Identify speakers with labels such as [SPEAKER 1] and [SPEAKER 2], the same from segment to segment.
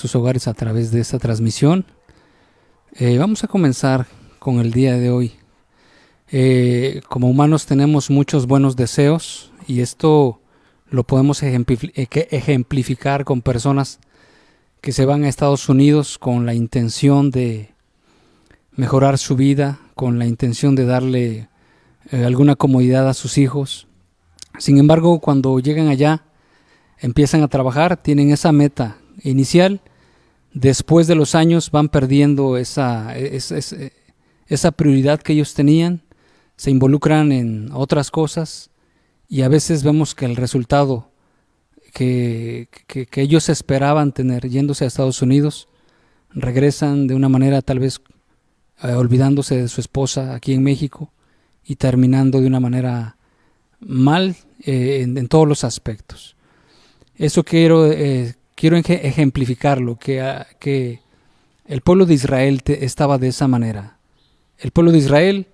[SPEAKER 1] sus hogares a través de esta transmisión. Vamos a comenzar con el día de hoy. Como humanos tenemos muchos buenos deseos y esto lo podemos ejemplificar con personas que se van a Estados Unidos con la intención de mejorar su vida, con la intención de darle alguna comodidad a sus hijos. Sin embargo, cuando llegan allá, empiezan a trabajar, tienen esa meta inicial. Después de los años van perdiendo esa prioridad que ellos tenían, se involucran en otras cosas y a veces vemos que el resultado que ellos esperaban tener yéndose a Estados Unidos, regresan de una manera tal vez olvidándose de su esposa aquí en México y terminando de una manera mal en todos los aspectos. Eso quiero ejemplificarlo, que el pueblo de Israel estaba de esa manera. El pueblo de Israel,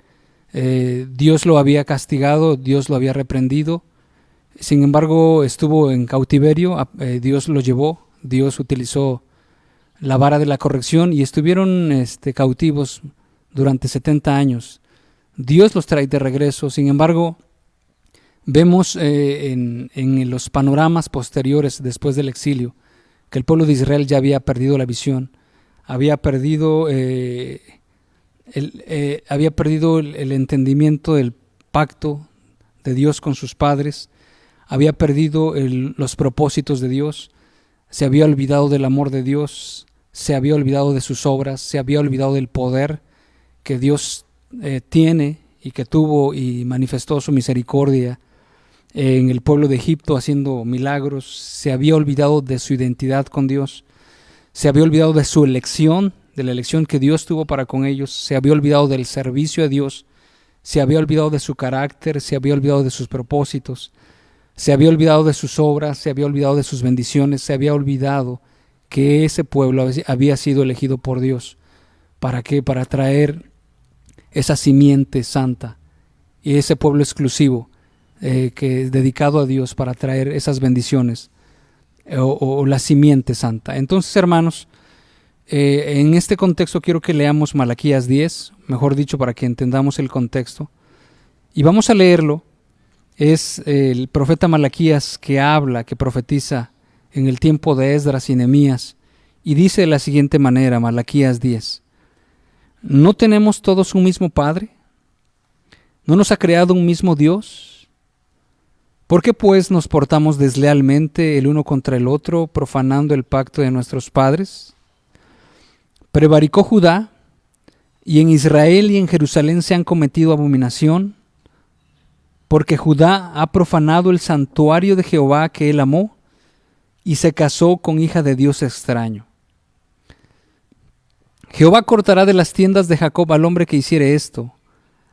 [SPEAKER 1] Dios lo había castigado, Dios lo había reprendido, sin embargo estuvo en cautiverio, Dios lo llevó, Dios utilizó la vara de la corrección y estuvieron cautivos durante 70 años. Dios los trae de regreso, sin embargo, vemos en los panoramas posteriores después del exilio que el pueblo de Israel ya había perdido la visión, había perdido el entendimiento del pacto de Dios con sus padres, había perdido los propósitos de Dios, se había olvidado del amor de Dios, se había olvidado de sus obras, se había olvidado del poder que Dios tiene y que tuvo y manifestó su misericordia en el pueblo de Egipto haciendo milagros. Se había olvidado de su identidad con Dios, se había olvidado de su elección, de la elección que Dios tuvo para con ellos, se había olvidado del servicio a Dios, se había olvidado de su carácter, se había olvidado de sus propósitos, se había olvidado de sus obras, se había olvidado de sus bendiciones, se había olvidado que ese pueblo había sido elegido por Dios. ¿Para qué? Para traer esa simiente santa y ese pueblo exclusivo que es dedicado a Dios para traer esas bendiciones o la simiente santa. Entonces, hermanos, en este contexto quiero que leamos Malaquías 10, mejor dicho, para que entendamos el contexto. Y vamos a leerlo. Es el profeta Malaquías que habla, que profetiza en el tiempo de Esdras y Nehemías, y dice de la siguiente manera, Malaquías 10: ¿No tenemos todos un mismo Padre? ¿No nos ha creado un mismo Dios? ¿Por qué pues nos portamos deslealmente el uno contra el otro, profanando el pacto de nuestros padres? Prevaricó Judá, y en Israel y en Jerusalén se han cometido abominación, porque Judá ha profanado el santuario de Jehová que él amó, y se casó con hija de Dios extraño. Jehová cortará de las tiendas de Jacob al hombre que hiciere esto,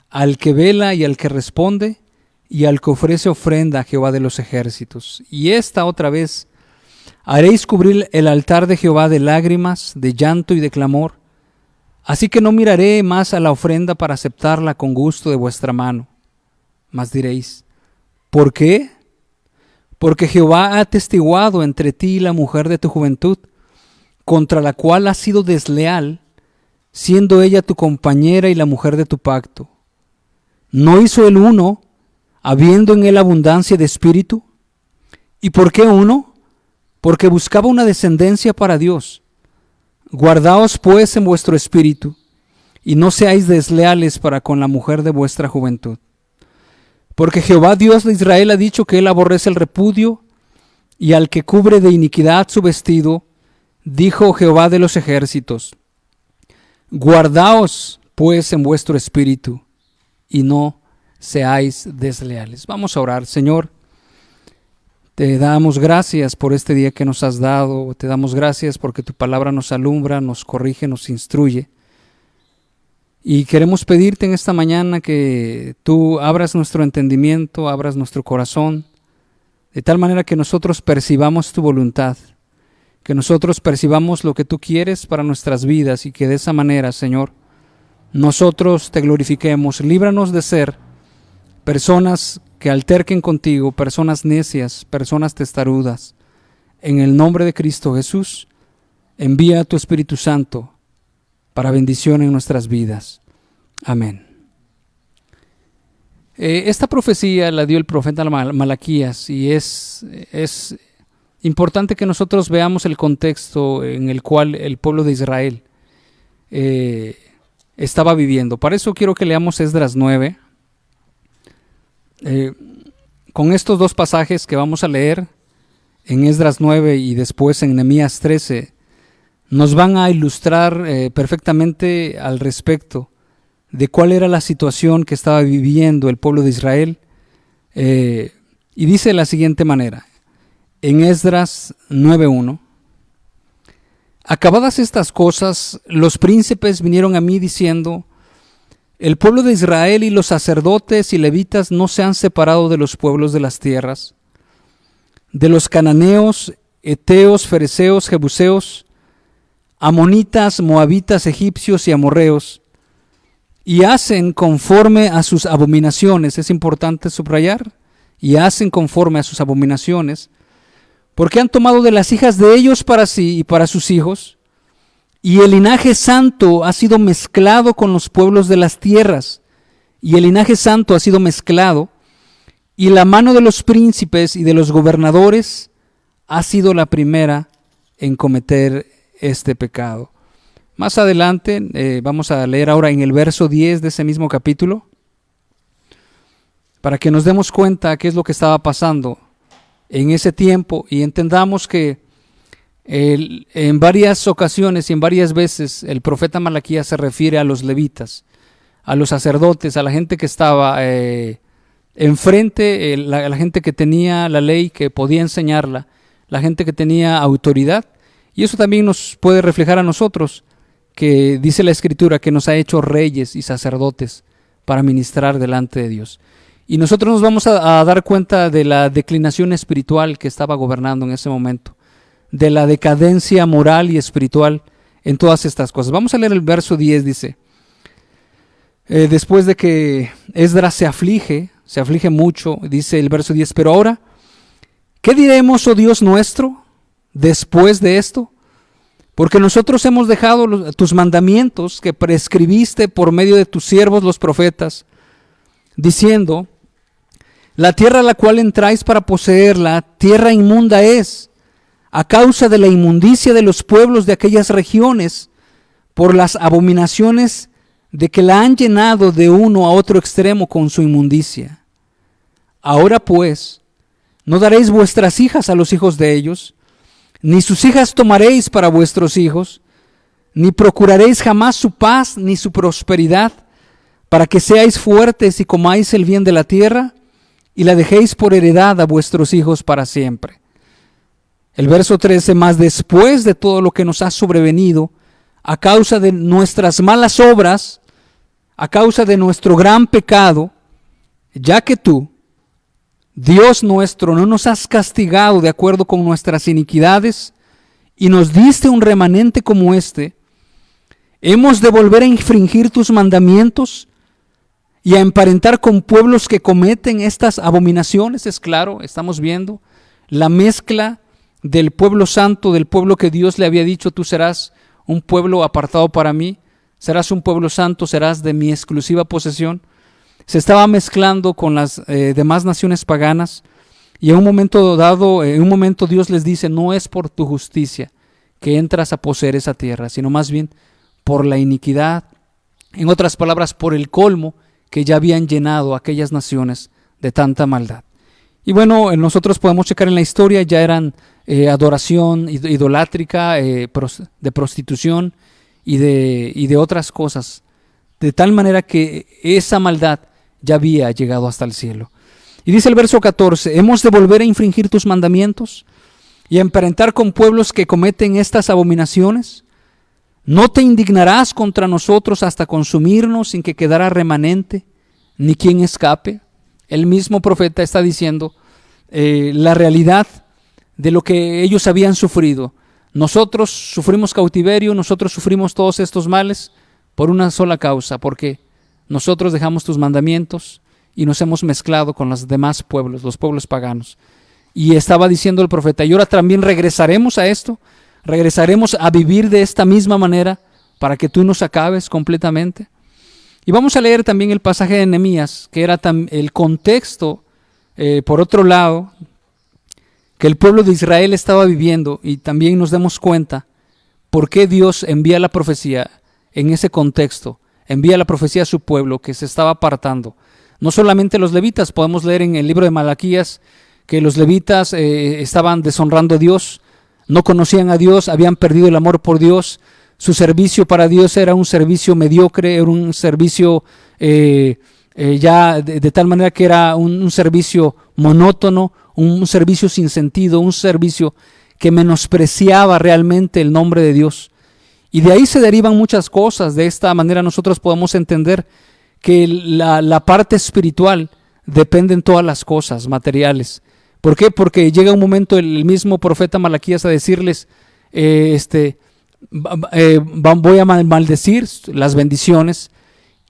[SPEAKER 1] al que vela y al que responde, y al que ofrece ofrenda a Jehová de los ejércitos. Y esta otra vez haréis cubrir el altar de Jehová de lágrimas, de llanto y de clamor, así que no miraré más a la ofrenda para aceptarla con gusto de vuestra mano. Mas diréis: ¿por qué? Porque Jehová ha atestiguado entre ti y la mujer de tu juventud, contra la cual has sido desleal, siendo ella tu compañera y la mujer de tu pacto. ¿No hizo el uno, habiendo en él abundancia de espíritu? ¿Y por qué uno? Porque buscaba una descendencia para Dios. Guardaos pues en vuestro espíritu, y no seáis desleales para con la mujer de vuestra juventud. Porque Jehová Dios de Israel ha dicho que él aborrece el repudio, y al que cubre de iniquidad su vestido, dijo Jehová de los ejércitos: guardaos pues en vuestro espíritu, y no seáis desleales. Vamos a orar. Señor, te damos gracias por este día que nos has dado, te damos gracias porque tu palabra nos alumbra, nos corrige, nos instruye. Y queremos pedirte en esta mañana que tú abras nuestro entendimiento, abras nuestro corazón, de tal manera que nosotros percibamos tu voluntad, que nosotros percibamos lo que tú quieres para nuestras vidas y que de esa manera, Señor, nosotros te glorifiquemos. Líbranos de ser personas que alterquen contigo, personas necias, personas testarudas. En el nombre de Cristo Jesús. envía a tu Espíritu Santo para bendición en nuestras vidas. Amén. Esta profecía la dio el profeta Malaquías y es importante que nosotros veamos el contexto en el cual el pueblo de Israel estaba viviendo. Para eso quiero que leamos Esdras 9. Con estos dos pasajes que vamos a leer en Esdras 9 y después en Nehemías 13, nos van a ilustrar perfectamente al respecto de cuál era la situación que estaba viviendo el pueblo de Israel. Y dice de la siguiente manera, en Esdras 9:1: acabadas estas cosas, los príncipes vinieron a mí diciendo: el pueblo de Israel y los sacerdotes y levitas no se han separado de los pueblos de las tierras, de los cananeos, heteos, fereceos, jebuseos, amonitas, moabitas, egipcios y amorreos, y hacen conforme a sus abominaciones. Es importante subrayar, y hacen conforme a sus abominaciones, porque han tomado de las hijas de ellos para sí y para sus hijos, y el linaje santo ha sido mezclado con los pueblos de las tierras, y el linaje santo ha sido mezclado, y la mano de los príncipes y de los gobernadores ha sido la primera en cometer este pecado. Más adelante vamos a leer ahora en el verso 10 de ese mismo capítulo, para que nos demos cuenta qué es lo que estaba pasando en ese tiempo y entendamos que en varias ocasiones y en varias veces el profeta Malaquías se refiere a los levitas, a los sacerdotes, a la gente que estaba enfrente, la gente que tenía la ley, que podía enseñarla, la gente que tenía autoridad. Y eso también nos puede reflejar a nosotros, que dice la Escritura que nos ha hecho reyes y sacerdotes para ministrar delante de Dios. Y nosotros nos vamos a dar cuenta de la declinación espiritual que estaba gobernando en ese momento, de la decadencia moral y espiritual en todas estas cosas. Vamos a leer el verso 10, dice, después de que Esdras se aflige mucho, dice el verso 10, pero ahora, ¿qué diremos, oh Dios nuestro, después de esto? Porque nosotros hemos dejado tus mandamientos que prescribiste por medio de tus siervos los profetas, diciendo: la tierra a la cual entráis para poseerla, tierra inmunda es, a causa de la inmundicia de los pueblos de aquellas regiones, por las abominaciones de que la han llenado de uno a otro extremo con su inmundicia. Ahora pues, no daréis vuestras hijas a los hijos de ellos, ni sus hijas tomaréis para vuestros hijos, ni procuraréis jamás su paz ni su prosperidad, para que seáis fuertes y comáis el bien de la tierra, y la dejéis por heredad a vuestros hijos para siempre. El verso 13, mas después de todo lo que nos ha sobrevenido, a causa de nuestras malas obras, a causa de nuestro gran pecado, ya que tú, Dios nuestro, no nos has castigado de acuerdo con nuestras iniquidades, y nos diste un remanente como este, hemos de volver a infringir tus mandamientos y a emparentar con pueblos que cometen estas abominaciones. Es claro, estamos viendo la mezcla del pueblo santo, del pueblo que Dios le había dicho: tú serás un pueblo apartado para mí, serás un pueblo santo, serás de mi exclusiva posesión. Se estaba mezclando con las demás naciones paganas, y en un momento dado, Dios les dice: no es por tu justicia que entras a poseer esa tierra, sino más bien por la iniquidad, en otras palabras, por el colmo que ya habían llenado aquellas naciones de tanta maldad. Y bueno, nosotros podemos checar en la historia, ya eran adoración idolátrica, de prostitución y de otras cosas, de tal manera que esa maldad ya había llegado hasta el cielo. Y dice el verso 14, hemos de volver a infringir tus mandamientos y a emparentar con pueblos que cometen estas abominaciones. No te indignarás contra nosotros hasta consumirnos sin que quedara remanente, ni quien escape. El mismo profeta está diciendo la realidad de lo que ellos habían sufrido. Nosotros sufrimos cautiverio, nosotros sufrimos todos estos males por una sola causa, porque nosotros dejamos tus mandamientos y nos hemos mezclado con los demás pueblos, los pueblos paganos. Y estaba diciendo el profeta, y ahora también regresaremos a esto, ¿Regresaremos a vivir de esta misma manera para que tú nos acabes completamente? Y vamos a leer también el pasaje de Nehemías, que era el contexto, por otro lado, que el pueblo de Israel estaba viviendo, y también nos demos cuenta por qué Dios envía la profecía en ese contexto, envía la profecía a su pueblo que se estaba apartando. No solamente los levitas, podemos leer en el libro de Malaquías que los levitas estaban deshonrando a Dios, no conocían a Dios, habían perdido el amor por Dios, su servicio para Dios era un servicio mediocre, era un servicio ya de tal manera que era un servicio monótono, un servicio sin sentido, un servicio que menospreciaba realmente el nombre de Dios. Y de ahí se derivan muchas cosas. De esta manera nosotros podemos entender que la parte espiritual depende en todas las cosas materiales. ¿Por qué? Porque llega un momento el mismo profeta Malaquías a decirles, voy a maldecir las bendiciones,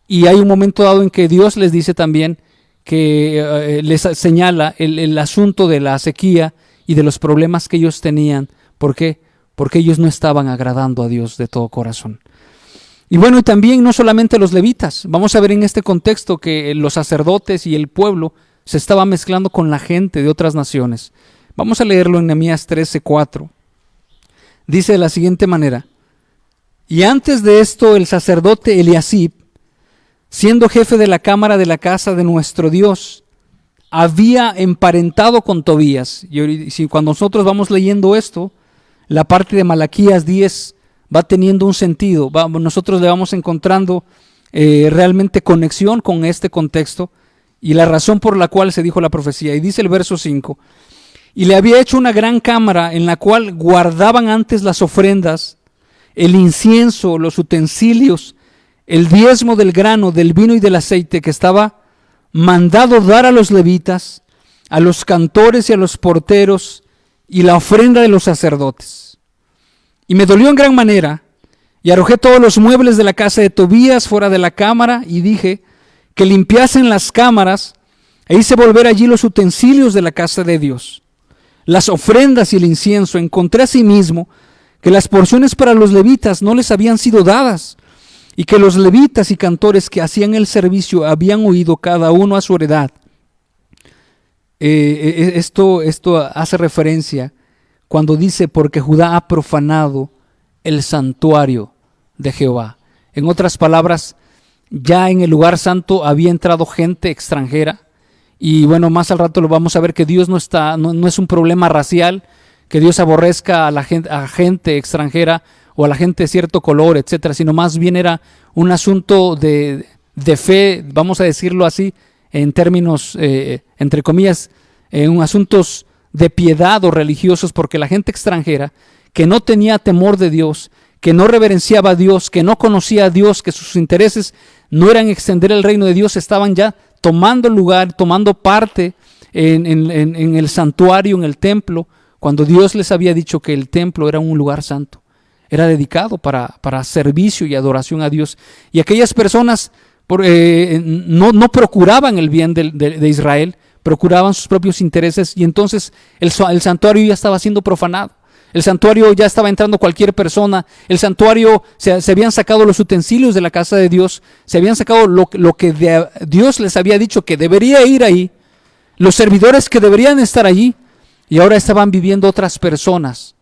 [SPEAKER 1] y hay un momento dado en que Dios les dice también que les señala el asunto de la sequía y de los problemas que ellos tenían. ¿Por qué? Porque ellos no estaban agradando a Dios de todo corazón. Y bueno, y también no solamente los levitas, vamos a ver en este contexto que los sacerdotes y el pueblo se estaban mezclando con la gente de otras naciones. Vamos a leerlo en Nehemías 13:4. Dice de la siguiente manera: y antes de esto el sacerdote Eliasib, siendo jefe de la cámara de la casa de nuestro Dios, había emparentado con Tobías. Y cuando nosotros vamos leyendo esto, la parte de Malaquías 10 va teniendo un sentido, nosotros le vamos encontrando realmente conexión con este contexto y la razón por la cual se dijo la profecía. Y dice el verso 5: y le había hecho una gran cámara en la cual guardaban antes las ofrendas, el incienso, los utensilios, el diezmo del grano, del vino y del aceite que estaba mandado dar a los levitas, a los cantores y a los porteros, y la ofrenda de los sacerdotes. Y me dolió en gran manera, y arrojé todos los muebles de la casa de Tobías fuera de la cámara, y dije que limpiasen las cámaras, e hice volver allí los utensilios de la casa de Dios, las ofrendas y el incienso. Encontré asimismo que las porciones para los levitas no les habían sido dadas, y que los levitas y cantores que hacían el servicio habían huido cada uno a su heredad. Esto hace referencia cuando dice: porque Judá ha profanado el santuario de Jehová. En otras palabras, ya en el lugar santo había entrado gente extranjera. Y bueno, más al rato lo vamos a ver que Dios no es un problema racial, que Dios aborrezca a gente extranjera o a la gente de cierto color, etcétera, sino más bien era un asunto de fe, vamos a decirlo así, en términos, entre comillas, en asuntos de piedad o religiosos, porque la gente extranjera que no tenía temor de Dios, que no reverenciaba a Dios, que no conocía a Dios, que sus intereses no eran extender el reino de Dios, estaban ya tomando lugar, tomando parte en el santuario, en el templo, cuando Dios les había dicho que el templo era un lugar santo, era dedicado para servicio y adoración a Dios. Y aquellas personas no procuraban el bien de Israel, procuraban sus propios intereses, y entonces el santuario ya estaba siendo profanado. El santuario ya estaba entrando cualquier persona. El santuario se habían sacado los utensilios de la casa de Dios, se habían sacado lo que Dios les había dicho que debería ir ahí, los servidores que deberían estar allí, y ahora estaban viviendo otras personas.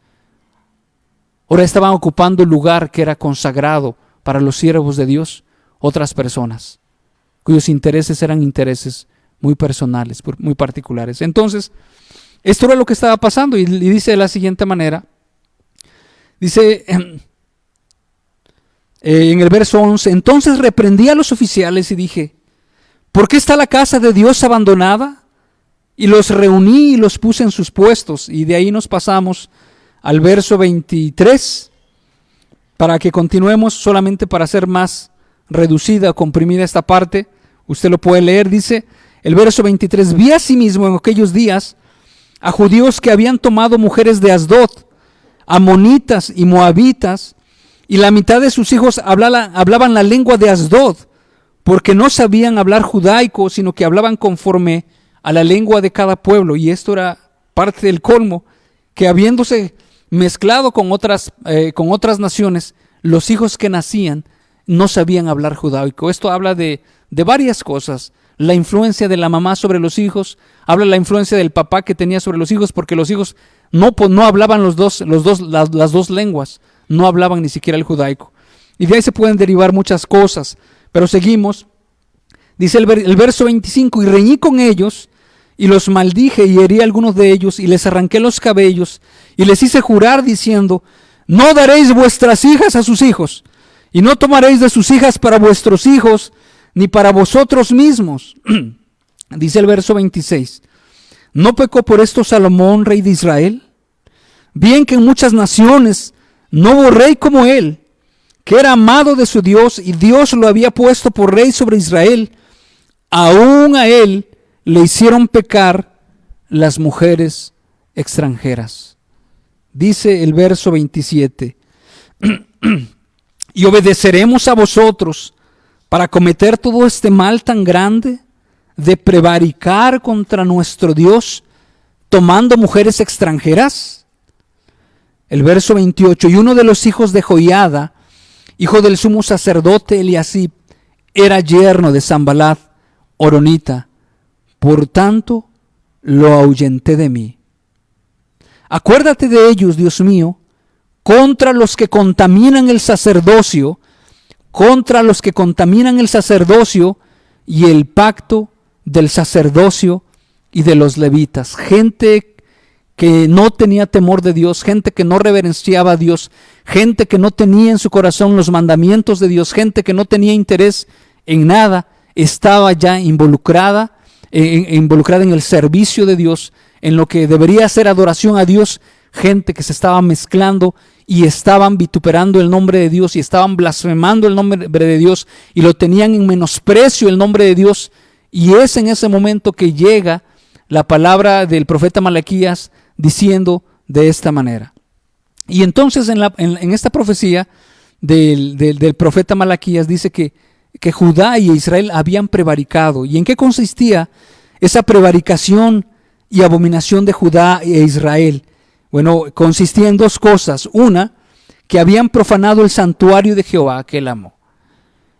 [SPEAKER 1] Ahora estaban ocupando el lugar que era consagrado para los siervos de Dios, otras personas, cuyos intereses eran intereses muy personales, muy particulares. Entonces, esto era lo que estaba pasando, y dice de la siguiente manera, dice en el verso 11: entonces reprendí a los oficiales y dije: ¿por qué está la casa de Dios abandonada? Y los reuní y los puse en sus puestos. Y de ahí nos pasamos al verso 23, para que continuemos, solamente para hacer más reducida, comprimida esta parte. Usted lo puede leer, dice el verso 23: vi asimismo en aquellos días a judíos que habían tomado mujeres de Asdod, amonitas y moabitas, y la mitad de sus hijos hablaban la lengua de Asdod, porque no sabían hablar judaico, sino que hablaban conforme a la lengua de cada pueblo. Y esto era parte del colmo, que habiéndose mezclado con otras naciones, los hijos que nacían no sabían hablar judaico. Esto habla de varias cosas. La influencia de la mamá sobre los hijos, habla de la influencia del papá que tenía sobre los hijos, porque los hijos no hablaban las dos lenguas, no hablaban ni siquiera el judaico. Y de ahí se pueden derivar muchas cosas, pero seguimos. Dice el verso 25, y reñí con ellos, y los maldije, y herí a algunos de ellos, y les arranqué los cabellos, y les hice jurar diciendo, no daréis vuestras hijas a sus hijos, y no tomaréis de sus hijas para vuestros hijos, ni para vosotros mismos. Dice el verso 26, ¿no pecó por esto Salomón, rey de Israel? Bien que en muchas naciones no hubo rey como él, que era amado de su Dios, y Dios lo había puesto por rey sobre Israel. Aún a él le hicieron pecar las mujeres extranjeras. Dice el verso 27, y obedeceremos a vosotros para cometer todo este mal tan grande de prevaricar contra nuestro Dios tomando mujeres extranjeras. El verso 28, y uno de los hijos de Joiada, hijo del sumo sacerdote Eliasib, era yerno de Sanbalat, horonita, por tanto lo ahuyenté de mí. Acuérdate de ellos, Dios mío, contra los que contaminan el sacerdocio, y el pacto del sacerdocio y de los levitas. Gente que no tenía temor de Dios, gente que no reverenciaba a Dios, gente que no tenía en su corazón los mandamientos de Dios, gente que no tenía interés en nada, estaba ya involucrada en el servicio de Dios, en lo que debería ser adoración a Dios, gente que se estaba mezclando y estaban vituperando el nombre de Dios y estaban blasfemando el nombre de Dios y lo tenían en menosprecio el nombre de Dios. Y es en ese momento que llega la palabra del profeta Malaquías diciendo de esta manera. Y entonces en esta profecía del profeta Malaquías dice que Judá y Israel habían prevaricado. ¿Y en qué consistía esa prevaricación y abominación de Judá e Israel? Bueno, consistía en dos cosas. Una, que habían profanado el santuario de Jehová, que él amó.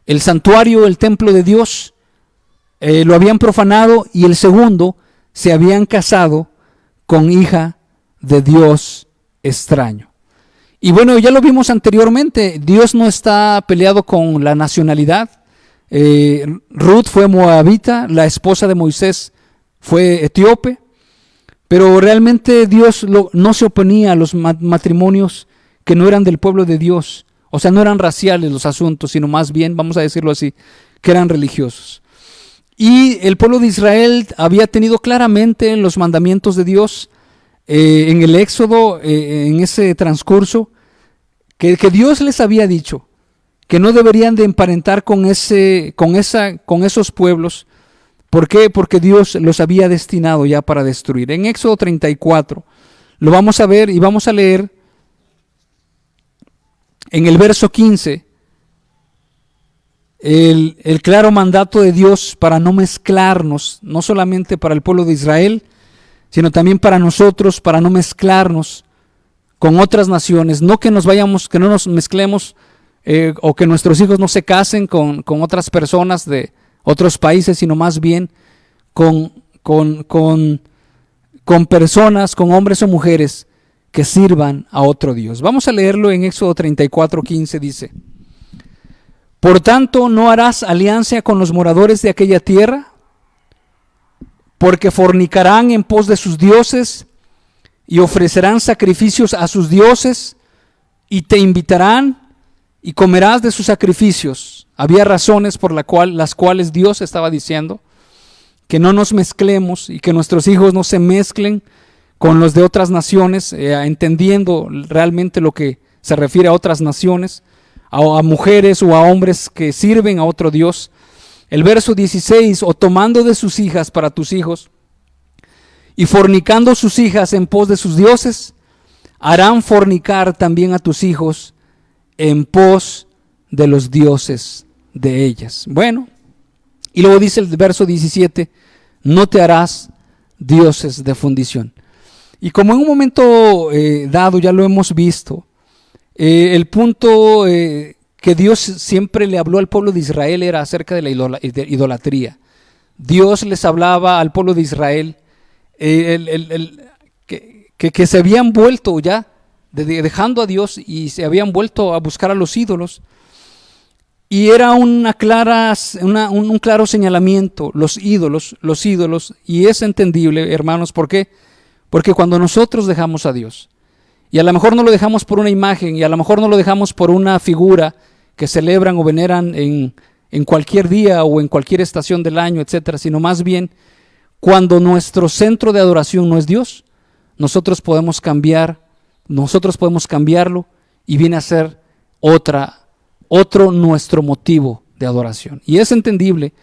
[SPEAKER 1] El santuario, el templo de Dios, lo habían profanado. Y el segundo, se habían casado con hija de Dios extraño. Y bueno, ya lo vimos anteriormente, Dios no está peleado con la nacionalidad. Ruth fue moabita, la esposa de Moisés fue etíope. Pero realmente Dios no se oponía a los matrimonios que no eran del pueblo de Dios. O sea, no eran raciales los asuntos, sino más bien, vamos a decirlo así, que eran religiosos. Y el pueblo de Israel había tenido claramente los mandamientos de Dios en el Éxodo, en ese transcurso, que Dios les había dicho que no deberían de emparentar con esos pueblos. ¿Por qué? Porque Dios los había destinado ya para destruir. En Éxodo 34 lo vamos a ver y vamos a leer en el verso 15 el claro mandato de Dios para no mezclarnos, no solamente para el pueblo de Israel, sino también para nosotros, para no mezclarnos con otras naciones, no que no nos mezclemos o que nuestros hijos no se casen con otras personas de otros países, sino más bien con personas, con hombres o mujeres que sirvan a otro Dios. Vamos a leerlo en Éxodo 34:15, dice: Por tanto, no harás alianza con los moradores de aquella tierra, porque fornicarán en pos de sus dioses y ofrecerán sacrificios a sus dioses y te invitarán y comerás de sus sacrificios. Había razones por las cuales Dios estaba diciendo que no nos mezclemos y que nuestros hijos no se mezclen con los de otras naciones, entendiendo realmente lo que se refiere a otras naciones, a mujeres o a hombres que sirven a otro Dios. El verso 16, o tomando de sus hijas para tus hijos y fornicando sus hijas en pos de sus dioses, harán fornicar también a tus hijos en pos de los dioses de ellas. Bueno, y luego dice el verso 17, no te harás dioses de fundición. Y como en un momento dado ya lo hemos visto, el punto que Dios siempre le habló al pueblo de Israel era acerca de la idolatría. Dios les hablaba al pueblo de Israel que se habían vuelto ya, dejando a Dios, y se habían vuelto a buscar a los ídolos. Y era un claro señalamiento, los ídolos, y es entendible, hermanos. ¿Por qué? Porque cuando nosotros dejamos a Dios, y a lo mejor no lo dejamos por una imagen, y a lo mejor no lo dejamos por una figura que celebran o veneran en cualquier día o en cualquier estación del año, etcétera, sino más bien cuando nuestro centro de adoración no es Dios, nosotros podemos cambiarlo, y viene a ser otro nuestro motivo de adoración. Y es entendible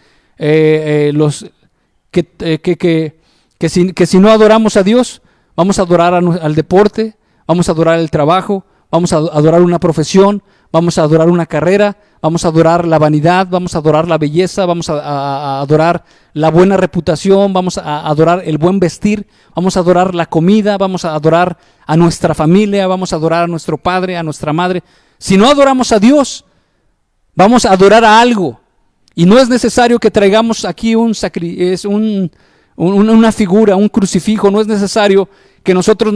[SPEAKER 1] que si no adoramos a Dios, vamos a adorar al deporte, vamos a adorar el trabajo, vamos a adorar una profesión, vamos a adorar una carrera, vamos a adorar la vanidad, vamos a adorar la belleza, vamos a adorar la buena reputación, vamos a adorar el buen vestir, vamos a adorar la comida, vamos a adorar a nuestra familia, vamos a adorar a nuestro padre, a nuestra madre. Si no adoramos a Dios, vamos a adorar a algo. Y no es necesario que traigamos aquí una figura, un crucifijo. No es necesario que nosotros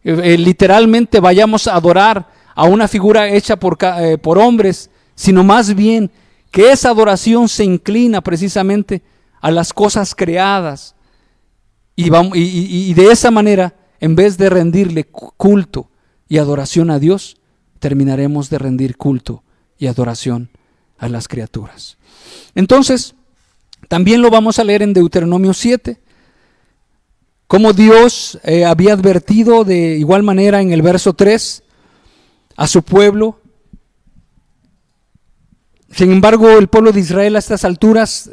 [SPEAKER 1] literalmente vayamos a adorar a una figura hecha por hombres, sino más bien que esa adoración se inclina precisamente a las cosas creadas. Y de esa manera, en vez de rendirle culto y adoración a Dios, terminaremos de rendir culto y adoración a las criaturas. Entonces, también lo vamos a leer en Deuteronomio 7, como Dios había advertido de igual manera en el verso 3 a su pueblo. Sin embargo, el pueblo de Israel a estas alturas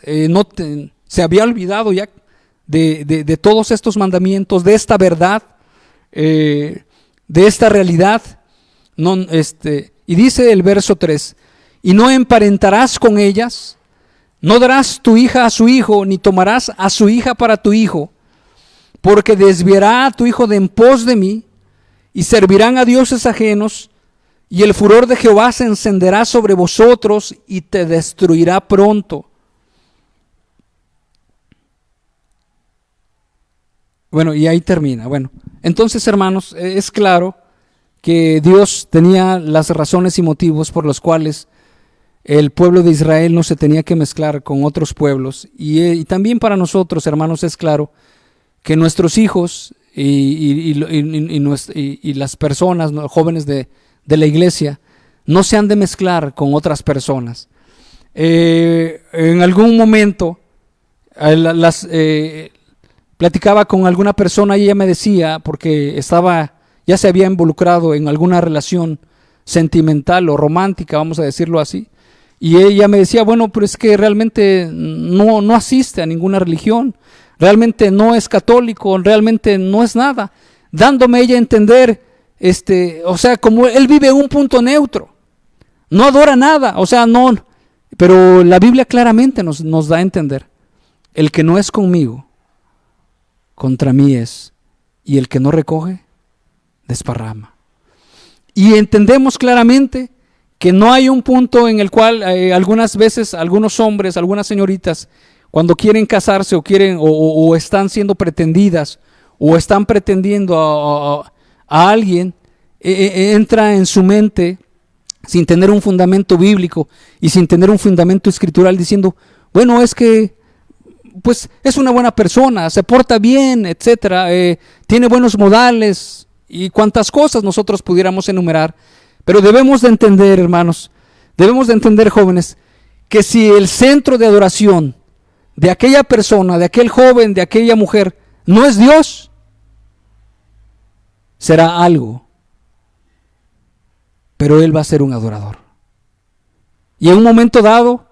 [SPEAKER 1] se había olvidado ya de todos estos mandamientos, de esta verdad, de esta realidad. Y dice el verso 3: y no emparentarás con ellas, no darás tu hija a su hijo, ni tomarás a su hija para tu hijo, porque desviará a tu hijo de en pos de mí, y servirán a dioses ajenos, y el furor de Jehová se encenderá sobre vosotros, y te destruirá pronto. Bueno, y ahí termina. Bueno, entonces, hermanos, es claro que Dios tenía las razones y motivos por los cuales el pueblo de Israel no se tenía que mezclar con otros pueblos. Y también para nosotros, hermanos, es claro que nuestros hijos y las personas, ¿no?, jóvenes de la iglesia, no se han de mezclar con otras personas. En algún momento platicaba con alguna persona y ella me decía, porque ya se había involucrado en alguna relación sentimental o romántica, vamos a decirlo así, y ella me decía, bueno, pero es que realmente no asiste a ninguna religión, realmente no es católico, realmente no es nada, dándome ella a entender, o sea, como él vive en un punto neutro, no adora nada, o sea, no, pero la Biblia claramente nos da a entender, el que no es conmigo, contra mí es, y el que no recoge, desparrama. Y entendemos claramente que no hay un punto en el cual algunas veces algunos hombres, algunas señoritas, cuando quieren casarse o están siendo pretendidas o están pretendiendo a alguien, entra en su mente sin tener un fundamento bíblico y sin tener un fundamento escritural, diciendo, bueno, es que pues es una buena persona, se porta bien, etcétera, tiene buenos modales y cuantas cosas nosotros pudiéramos enumerar. Pero debemos de entender, hermanos, debemos de entender, jóvenes, que si el centro de adoración de aquella persona, de aquel joven, de aquella mujer, no es Dios, será algo, pero él va a ser un adorador. Y en un momento dado,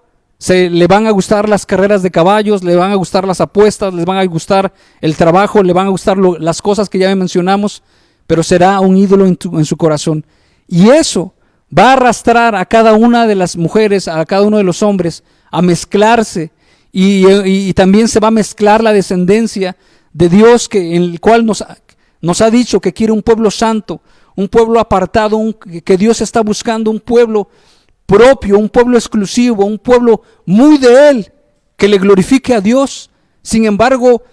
[SPEAKER 1] le van a gustar las carreras de caballos, le van a gustar las apuestas, les van a gustar el trabajo, le van a gustar las cosas que ya mencionamos, pero será un ídolo en su corazón. Y eso va a arrastrar a cada una de las mujeres, a cada uno de los hombres, a mezclarse. Y también se va a mezclar la descendencia de Dios, en el cual nos ha dicho que quiere un pueblo santo, un pueblo apartado, que Dios está buscando un pueblo propio, un pueblo exclusivo, un pueblo muy de Él, que le glorifique a Dios. Sin embargo,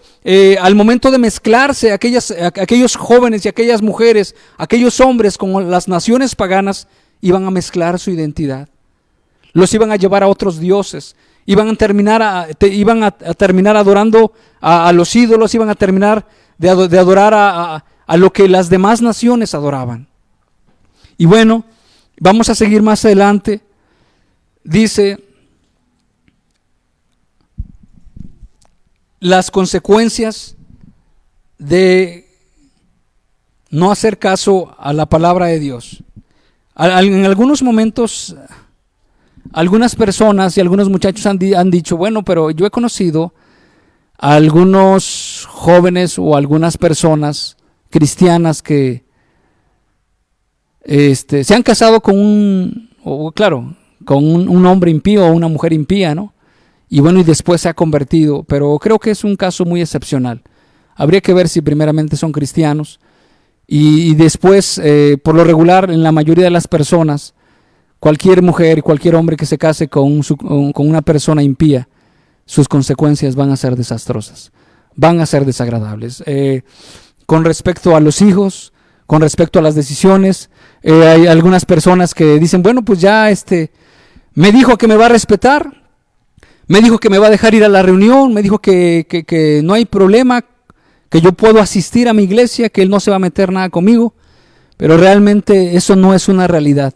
[SPEAKER 1] al momento de mezclarse aquellos jóvenes y aquellas mujeres, aquellos hombres con las naciones paganas, iban a mezclar su identidad. Los iban a llevar a otros dioses, iban a terminar adorando a los ídolos, iban a terminar de adorar a lo que las demás naciones adoraban. Y bueno, vamos a seguir más adelante. Dice, las consecuencias de no hacer caso a la palabra de Dios. En algunos momentos, algunas personas y algunos muchachos han dicho, bueno, pero yo he conocido a algunos jóvenes o algunas personas cristianas que se han casado con un hombre impío o una mujer impía, ¿no? Y bueno, y después se ha convertido, pero creo que es un caso muy excepcional. Habría que ver si primeramente son cristianos y después, por lo regular, en la mayoría de las personas, cualquier mujer, cualquier hombre que se case con una persona impía, sus consecuencias van a ser desastrosas, van a ser desagradables. Con respecto a los hijos, con respecto a las decisiones, hay algunas personas que dicen, bueno, pues ya me dijo que me va a respetar, me dijo que me va a dejar ir a la reunión, me dijo que no hay problema, que yo puedo asistir a mi iglesia, que él no se va a meter nada conmigo, pero realmente eso no es una realidad.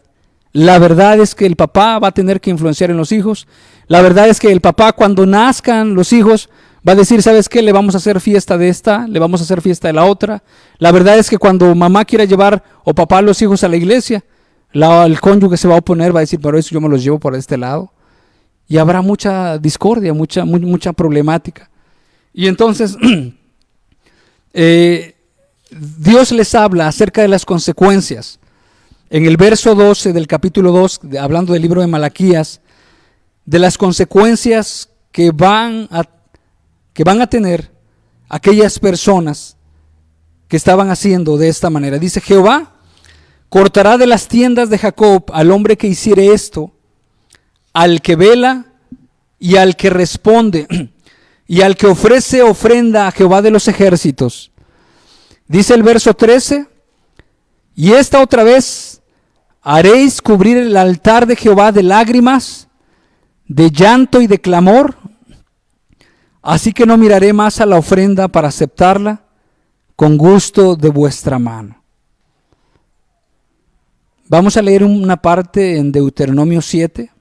[SPEAKER 1] La verdad es que el papá va a tener que influenciar en los hijos. La verdad es que el papá, cuando nazcan los hijos, va a decir, ¿sabes qué? Le vamos a hacer fiesta de esta, le vamos a hacer fiesta de la otra. La verdad es que cuando mamá quiera llevar o papá a los hijos a la iglesia, el cónyuge se va a oponer, va a decir, pero eso yo me los llevo por este lado. Y habrá mucha discordia, mucha problemática. Y entonces, Dios les habla acerca de las consecuencias. En el verso 12 del capítulo 2, hablando del libro de Malaquías, de las consecuencias que van a tener aquellas personas que estaban haciendo de esta manera. Dice, Jehová cortará de las tiendas de Jacob al hombre que hiciere esto, al que vela y al que responde, y al que ofrece ofrenda a Jehová de los ejércitos. Dice el verso 13, y esta otra vez haréis cubrir el altar de Jehová de lágrimas, de llanto y de clamor, así que no miraré más a la ofrenda para aceptarla con gusto de vuestra mano. Vamos a leer una parte en Deuteronomio 7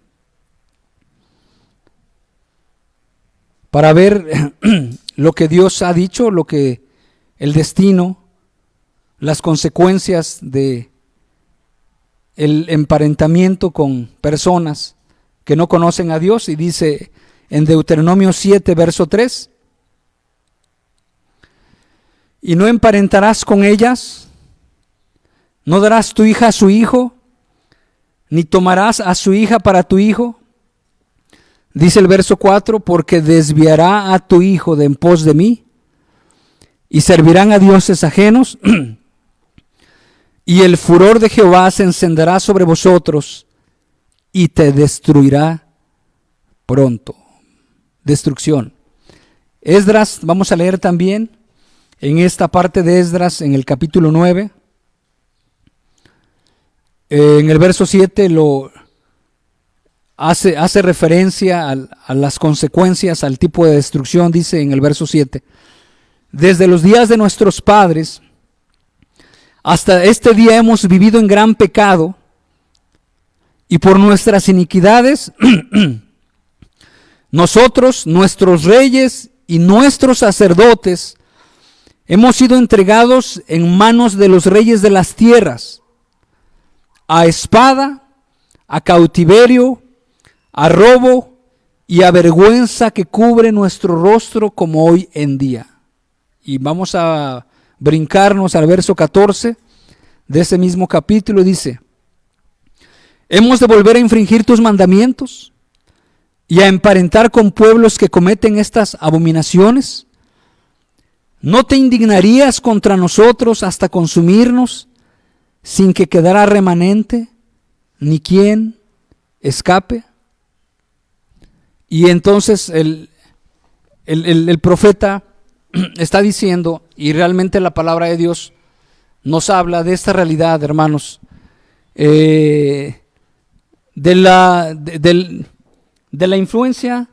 [SPEAKER 1] para ver lo que Dios ha dicho, lo que el destino, las consecuencias de el emparentamiento con personas que no conocen a Dios. Y dice en Deuteronomio 7, verso 3, y no emparentarás con ellas, no darás tu hija a su hijo, ni tomarás a su hija para tu hijo. Dice el verso 4, porque desviará a tu hijo de en pos de mí, y servirán a dioses ajenos, y el furor de Jehová se encenderá sobre vosotros, y te destruirá pronto. Destrucción. Esdras, vamos a leer también en esta parte de Esdras, en el capítulo 9, en el verso 7 hace referencia a las consecuencias, al tipo de destrucción. Dice en el verso 7, desde los días de nuestros padres hasta este día hemos vivido en gran pecado, y por nuestras iniquidades nosotros, nuestros reyes y nuestros sacerdotes hemos sido entregados en manos de los reyes de las tierras, a espada, a cautiverio, a robo y a vergüenza que cubre nuestro rostro como hoy en día. Y vamos a brincarnos al verso 14 de ese mismo capítulo. Dice, ¿hemos de volver a infringir tus mandamientos y a emparentar con pueblos que cometen estas abominaciones? ¿no te indignarías contra nosotros hasta consumirnos sin que quedara remanente, ni quien escape? Y entonces el profeta está diciendo, y realmente la palabra de Dios nos habla de esta realidad, hermanos, de la influencia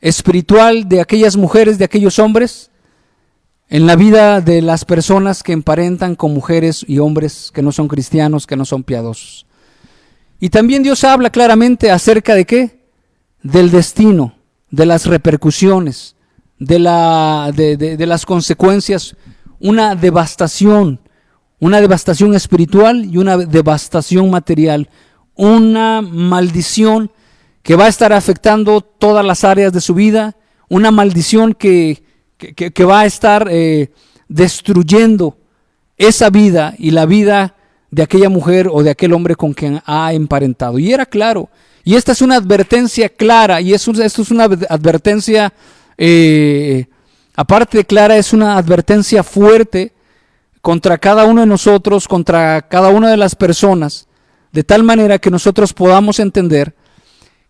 [SPEAKER 1] espiritual de aquellas mujeres, de aquellos hombres, en la vida de las personas que emparentan con mujeres y hombres que no son cristianos, que no son piadosos. Y también Dios habla claramente acerca de ¿qué? Del destino, de las repercusiones, de las consecuencias, una devastación espiritual y una devastación material, una maldición que va a estar afectando todas las áreas de su vida, una maldición que va a estar destruyendo esa vida y la vida de aquella mujer o de aquel hombre con quien ha emparentado. Y era claro, y esta es una advertencia clara, y esto es una advertencia, aparte de clara, es una advertencia fuerte contra cada uno de nosotros, contra cada una de las personas, de tal manera que nosotros podamos entender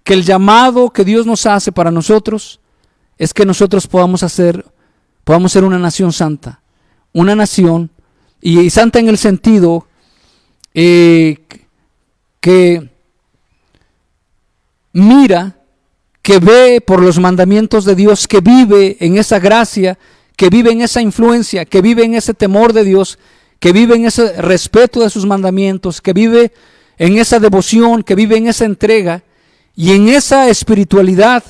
[SPEAKER 1] que el llamado que Dios nos hace para nosotros es que nosotros podamos ser una nación santa, una nación, y santa en el sentido que mira, que ve por los mandamientos de Dios, que vive en esa gracia, que vive en esa influencia, que vive en ese temor de Dios, que vive en ese respeto de sus mandamientos, que vive en esa devoción, que vive en esa entrega y en esa espiritualidad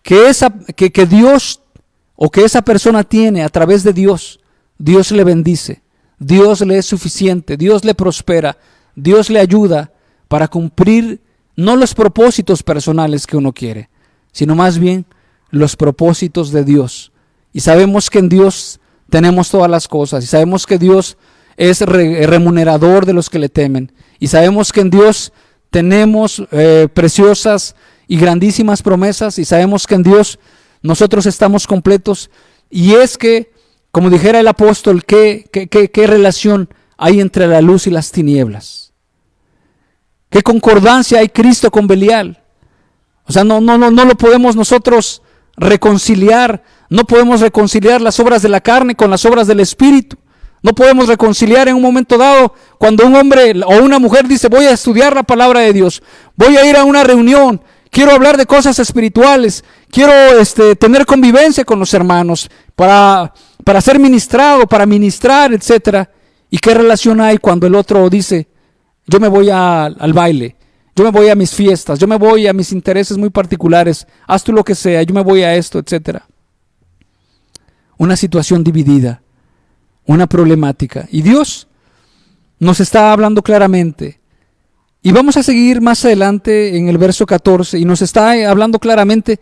[SPEAKER 1] que Dios o que esa persona tiene a través de Dios. Dios le bendice, Dios le es suficiente, Dios le prospera, Dios le ayuda para cumplir no los propósitos personales que uno quiere, sino más bien los propósitos de Dios. Y sabemos que en Dios tenemos todas las cosas, y sabemos que Dios es remunerador de los que le temen, y sabemos que en Dios tenemos preciosas y grandísimas promesas, y sabemos que en Dios nosotros estamos completos. Y es que, como dijera el apóstol, ¿qué relación hay entre la luz y las tinieblas? ¿Qué concordancia hay Cristo con Belial? O sea, no lo podemos nosotros reconciliar. No podemos reconciliar las obras de la carne con las obras del Espíritu. No podemos reconciliar en un momento dado cuando un hombre o una mujer dice: voy a estudiar la palabra de Dios, voy a ir a una reunión, quiero hablar de cosas espirituales, quiero tener convivencia con los hermanos para ser ministrado, para ministrar, etc. ¿Y qué relación hay cuando el otro dice: yo me voy al baile, yo me voy a mis fiestas, yo me voy a mis intereses muy particulares, haz tú lo que sea, yo me voy a esto, etc.? Una situación dividida, una problemática. Y Dios nos está hablando claramente. Y vamos a seguir más adelante en el verso 14, y nos está hablando claramente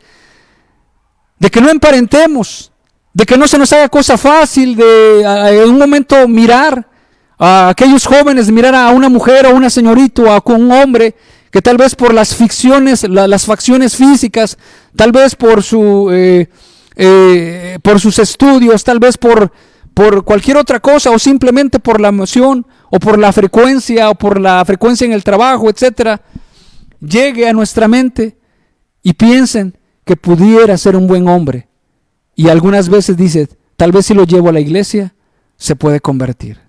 [SPEAKER 1] de que no emparentemos, de que no se nos haga cosa fácil de en un momento mirar a aquellos jóvenes, mirar a una mujer o a una señorita o a un hombre que tal vez por las facciones físicas, tal vez por sus estudios, tal vez por cualquier otra cosa, o simplemente por la emoción o por la frecuencia en el trabajo, etcétera, llegue a nuestra mente y piensen que pudiera ser un buen hombre, y algunas veces dice: tal vez si lo llevo a la iglesia se puede convertir.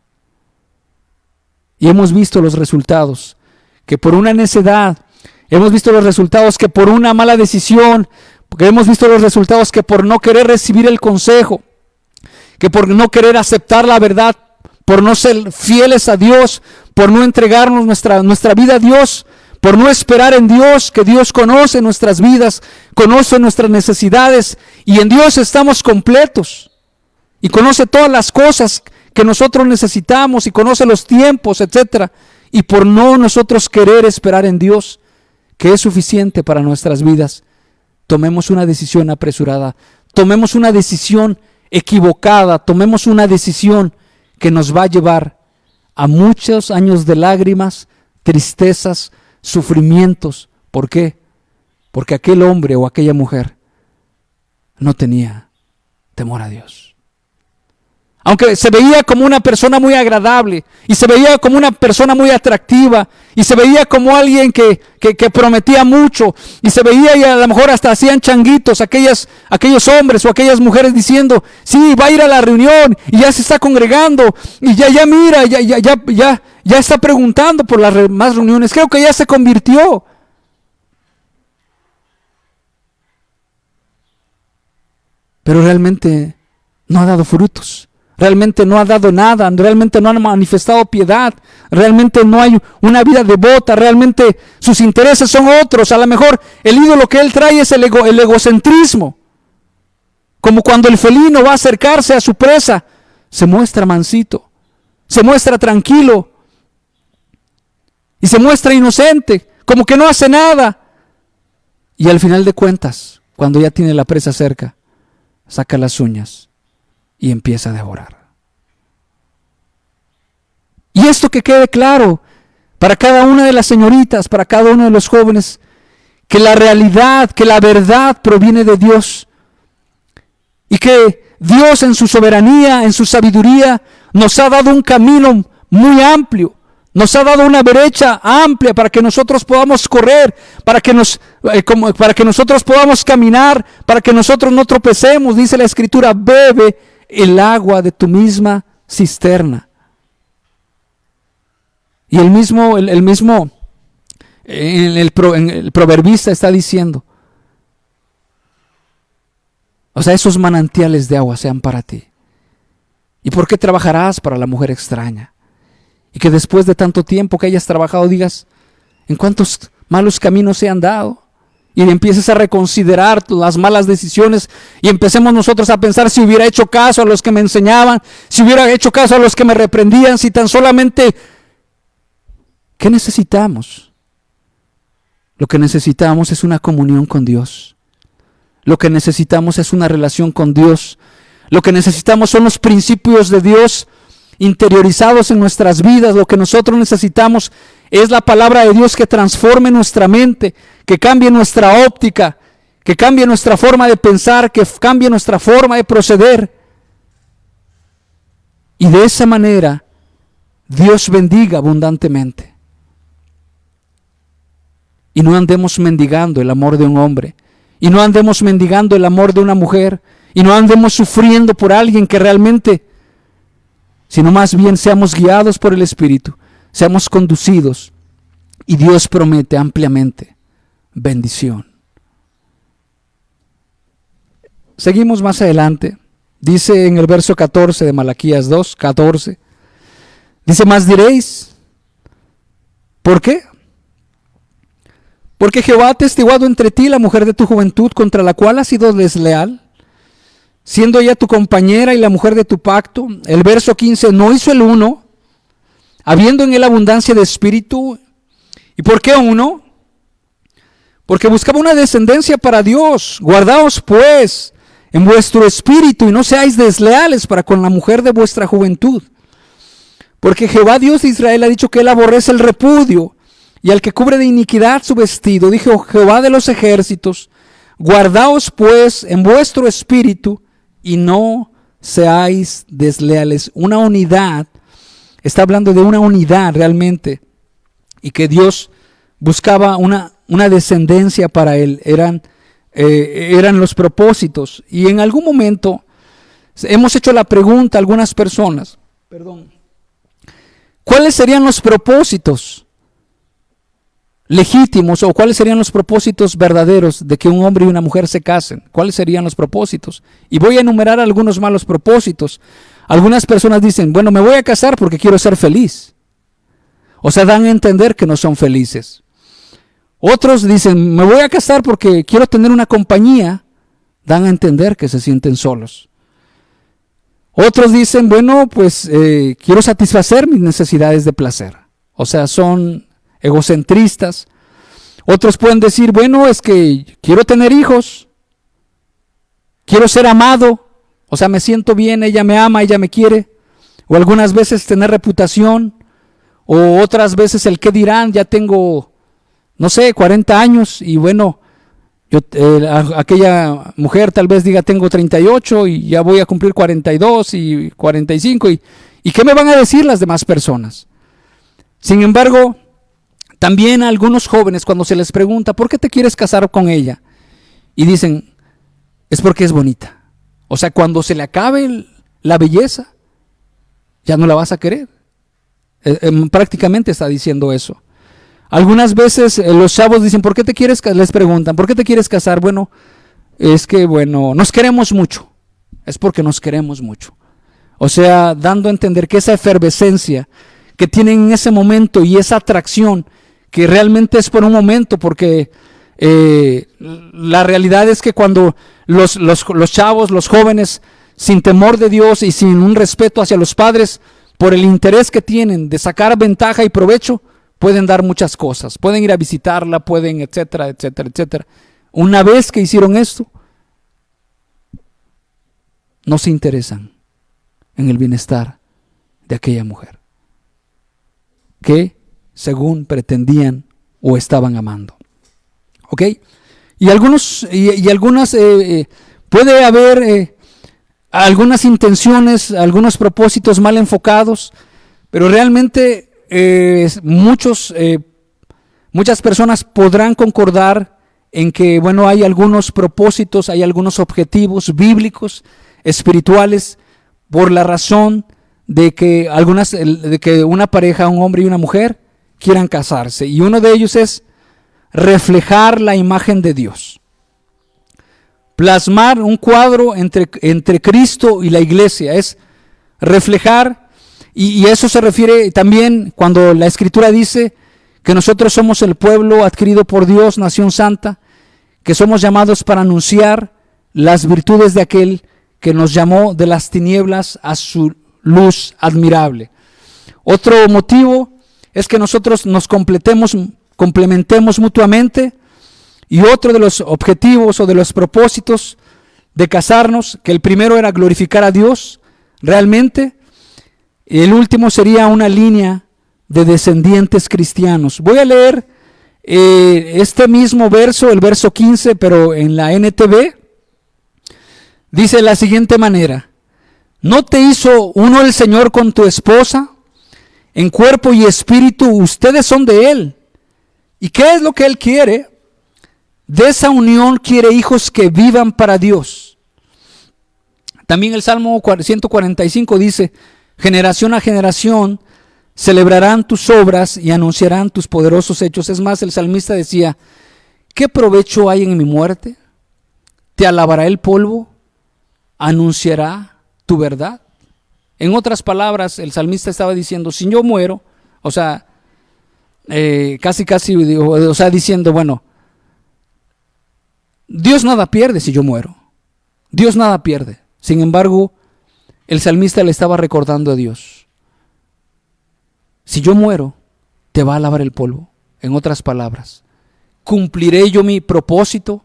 [SPEAKER 1] Y hemos visto los resultados, que por una necedad, hemos visto los resultados que por una mala decisión, porque hemos visto los resultados que por no querer recibir el consejo, que por no querer aceptar la verdad, por no ser fieles a Dios, por no entregarnos nuestra vida a Dios, por no esperar en Dios, que Dios conoce nuestras vidas, conoce nuestras necesidades, y en Dios estamos completos, y conoce todas las cosas que nosotros necesitamos, y conoce los tiempos, etc. Y por no nosotros querer esperar en Dios, que es suficiente para nuestras vidas, tomemos una decisión apresurada, tomemos una decisión equivocada, tomemos una decisión que nos va a llevar a muchos años de lágrimas, tristezas, sufrimientos. ¿Por qué? Porque aquel hombre o aquella mujer no tenía temor a Dios. aunque se veía como una persona muy agradable, y se veía como una persona muy atractiva, y se veía como alguien que prometía mucho, y se veía, y a lo mejor hasta hacían changuitos aquellos hombres o aquellas mujeres diciendo, sí, va a ir a la reunión, y ya se está congregando, y ya mira, ya está preguntando por las más reuniones, creo que ya se convirtió. Pero realmente no ha dado frutos. Realmente no ha dado nada, realmente no ha manifestado piedad, realmente no hay una vida devota, realmente sus intereses son otros. A lo mejor el ídolo que él trae es el egocentrismo. Como cuando el felino va a acercarse a su presa, se muestra mansito, se muestra tranquilo y se muestra inocente, como que no hace nada. Y al final de cuentas, cuando ya tiene la presa cerca, saca las uñas y empieza a devorar. Y esto que quede claro para cada una de las señoritas, para cada uno de los jóvenes, que la realidad, que la verdad proviene de Dios, y que Dios en su soberanía, en su sabiduría, nos ha dado un camino muy amplio, nos ha dado una brecha amplia para que nosotros podamos correr, para que nosotros podamos caminar, para que nosotros no tropecemos. Dice la Escritura, bebe el agua de tu misma cisterna. Y el proverbista está diciendo, o sea, esos manantiales de agua sean para ti. ¿Y por qué trabajarás para la mujer extraña? Y que después de tanto tiempo que hayas trabajado digas, ¿en cuántos malos caminos he andado? Y empieces a reconsiderar las malas decisiones y empecemos nosotros a pensar si hubiera hecho caso a los que me enseñaban, si hubiera hecho caso a los que me reprendían, si tan solamente... ¿Qué necesitamos? Lo que necesitamos es una comunión con Dios. Lo que necesitamos es una relación con Dios. Lo que necesitamos son los principios de Dios interiorizados en nuestras vidas. Lo que nosotros necesitamos es la palabra de Dios que transforme nuestra mente, que cambie nuestra óptica, que cambie nuestra forma de pensar, que cambie nuestra forma de proceder. Y de esa manera Dios bendiga abundantemente. Y no andemos mendigando el amor de un hombre, y no andemos mendigando el amor de una mujer, y no andemos sufriendo por alguien que realmente, sino más bien seamos guiados por el Espíritu, seamos conducidos, y Dios promete ampliamente bendición. Seguimos más adelante, dice en el verso 14 de Malaquías 2, 14, dice, más diréis, ¿por qué? Porque Jehová ha testiguado entre ti la mujer de tu juventud, contra la cual has sido desleal, siendo ella tu compañera y la mujer de tu pacto. El verso 15, no hizo el uno, habiendo en él abundancia de espíritu. ¿Y por qué uno? Porque buscaba una descendencia para Dios. Guardaos pues en vuestro espíritu y no seáis desleales para con la mujer de vuestra juventud. Porque Jehová Dios de Israel ha dicho que él aborrece el repudio y al que cubre de iniquidad su vestido. Dijo Jehová de los ejércitos, guardaos pues en vuestro espíritu y no seáis desleales. Una unidad, está hablando de una unidad realmente, y que Dios buscaba una descendencia para él, eran los propósitos. Y en algún momento hemos hecho la pregunta a algunas personas, ¿cuáles serían los propósitos legítimos o cuáles serían los propósitos verdaderos de que un hombre y una mujer se casen? ¿Cuáles serían los propósitos? Y voy a enumerar algunos malos propósitos. Algunas personas dicen, bueno, me voy a casar porque quiero ser feliz. O sea, dan a entender que no son felices. Otros dicen, me voy a casar porque quiero tener una compañía. Dan a entender que se sienten solos. Otros dicen, bueno, pues quiero satisfacer mis necesidades de placer. O sea, son egocentristas. Otros pueden decir, bueno, es que quiero tener hijos, quiero ser amado, o sea, me siento bien, ella me ama, ella me quiere. O algunas veces tener reputación, o otras veces el qué dirán, ya tengo, no sé, 40 años y bueno, Aquella mujer tal vez diga tengo 38 y ya voy a cumplir 42 y 45 ¿y qué me van a decir las demás personas? Sin embargo, también a algunos jóvenes cuando se les pregunta ¿por qué te quieres casar con ella? Y dicen es porque es bonita. O sea, cuando se le acabe la belleza ya no la vas a querer. Prácticamente está diciendo eso. Algunas veces los chavos dicen, ¿por qué te quieres casar? Les preguntan, ¿por qué te quieres casar? Bueno, es que nos queremos mucho. Es porque nos queremos mucho. O sea, dando a entender que esa efervescencia que tienen en ese momento y esa atracción, que realmente es por un momento, porque la realidad es que cuando los chavos, los jóvenes, sin temor de Dios y sin un respeto hacia los padres, por el interés que tienen de sacar ventaja y provecho, pueden dar muchas cosas, pueden ir a visitarla, pueden, etcétera, etcétera, etcétera. Una vez que hicieron esto, no se interesan en el bienestar de aquella mujer que según pretendían o estaban amando. ¿Ok? Y algunas puede haber algunas intenciones, algunos propósitos mal enfocados, pero realmente muchas personas podrán concordar en que, hay algunos propósitos, hay algunos objetivos bíblicos, espirituales, por la razón de que una pareja, un hombre y una mujer, quieran casarse. Y uno de ellos es reflejar la imagen de Dios. Plasmar un cuadro entre Cristo y la iglesia, es reflejar. Y eso se refiere también cuando la Escritura dice que nosotros somos el pueblo adquirido por Dios, nación santa, que somos llamados para anunciar las virtudes de aquel que nos llamó de las tinieblas a su luz admirable. Otro motivo es que nosotros nos complementemos mutuamente. Y otro de los objetivos o de los propósitos de casarnos, que el primero era glorificar a Dios realmente, el último sería una línea de descendientes cristianos. Voy a leer este mismo verso, el verso 15, pero en la NTV. Dice de la siguiente manera: ¿no te hizo uno el Señor con tu esposa? En cuerpo y espíritu ustedes son de Él. ¿Y qué es lo que Él quiere? De esa unión quiere hijos que vivan para Dios. También el Salmo 145 dice: generación a generación celebrarán tus obras y anunciarán tus poderosos hechos. Es más, el salmista decía: ¿qué provecho hay en mi muerte? ¿Te alabará el polvo? ¿Anunciará tu verdad? En otras palabras, el salmista estaba diciendo: si yo muero, o sea, diciendo, Dios nada pierde si yo muero. Dios nada pierde. Sin embargo, el salmista le estaba recordando a Dios: si yo muero, te va a lavar el polvo. En otras palabras, ¿cumpliré yo mi propósito?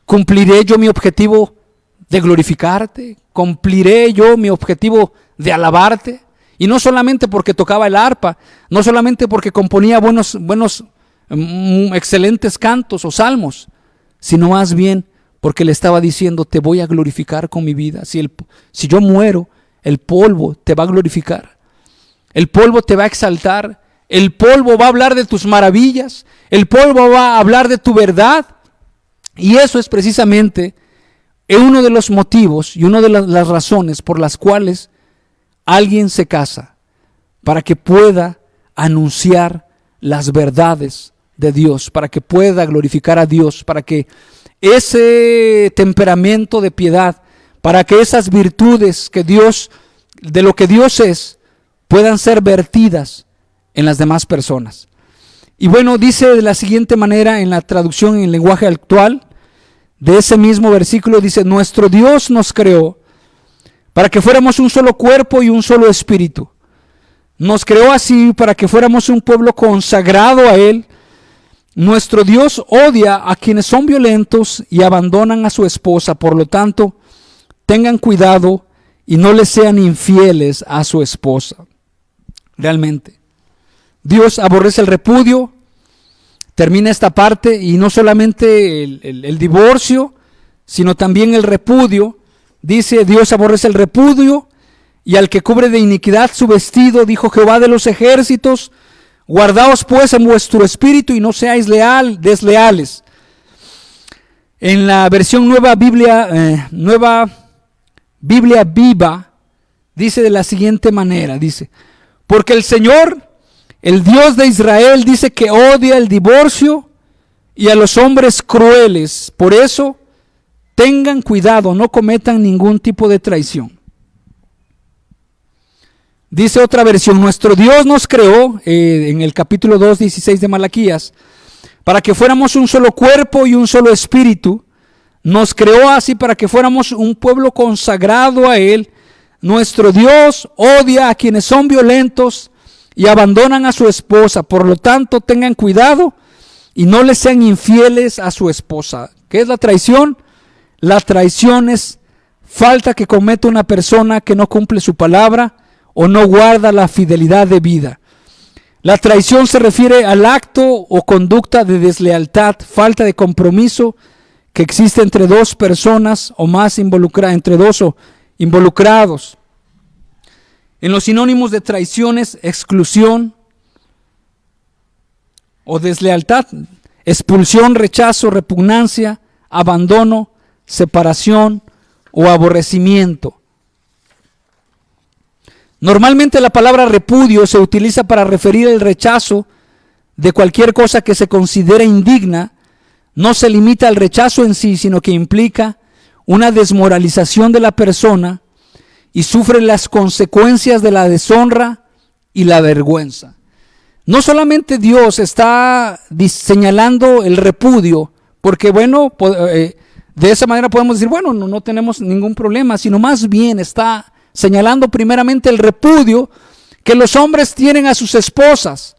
[SPEAKER 1] ¿Cumpliré yo mi objetivo de glorificarte? ¿Cumpliré yo mi objetivo de alabarte? Y no solamente porque tocaba el arpa, no solamente porque componía excelentes cantos o salmos, sino más bien porque le estaba diciendo: te voy a glorificar con mi vida. Si yo muero, el polvo te va a glorificar, el polvo te va a exaltar, el polvo va a hablar de tus maravillas, el polvo va a hablar de tu verdad. Y eso es precisamente uno de los motivos y una de las razones por las cuales alguien se casa, para que pueda anunciar las verdades de Dios, para que pueda glorificar a Dios, para que ese temperamento de piedad, para que esas virtudes que Dios, de lo que Dios es, puedan ser vertidas en las demás personas. Y dice de la siguiente manera en la traducción en el lenguaje actual de ese mismo versículo, dice: nuestro Dios nos creó para que fuéramos un solo cuerpo y un solo espíritu. Nos creó así para que fuéramos un pueblo consagrado a Él. Nuestro Dios odia a quienes son violentos y abandonan a su esposa. Por lo tanto, tengan cuidado y no les sean infieles a su esposa. Realmente, Dios aborrece el repudio, termina esta parte, y no solamente el divorcio, sino también el repudio. Dice: Dios aborrece el repudio, y al que cubre de iniquidad su vestido, dijo Jehová de los ejércitos. Guardaos pues en vuestro espíritu y no seáis desleales. En la versión nueva Biblia Viva, dice de la siguiente manera, dice: porque el Señor, el Dios de Israel, dice que odia el divorcio y a los hombres crueles. Por eso, tengan cuidado, no cometan ningún tipo de traición. Dice otra versión: nuestro Dios nos creó, en el capítulo 2, 16 de Malaquías, para que fuéramos un solo cuerpo y un solo espíritu. Nos creó así para que fuéramos un pueblo consagrado a Él. Nuestro Dios odia a quienes son violentos y abandonan a su esposa. Por lo tanto, tengan cuidado y no les sean infieles a su esposa. ¿Qué es la traición? La traición es falta que comete una persona que no cumple su palabra o no guarda la fidelidad de vida. La traición se refiere al acto o conducta de deslealtad, falta de compromiso que existe entre dos personas o más involucrados. En los sinónimos de traiciones: exclusión o deslealtad, expulsión, rechazo, repugnancia, abandono, separación o aborrecimiento. Normalmente la palabra repudio se utiliza para referir el rechazo de cualquier cosa que se considera indigna. No se limita al rechazo en sí, sino que implica una desmoralización de la persona y sufre las consecuencias de la deshonra y la vergüenza. No solamente Dios está señalando el repudio, porque de esa manera podemos decir, bueno, no tenemos ningún problema, sino más bien está señalando primeramente el repudio que los hombres tienen a sus esposas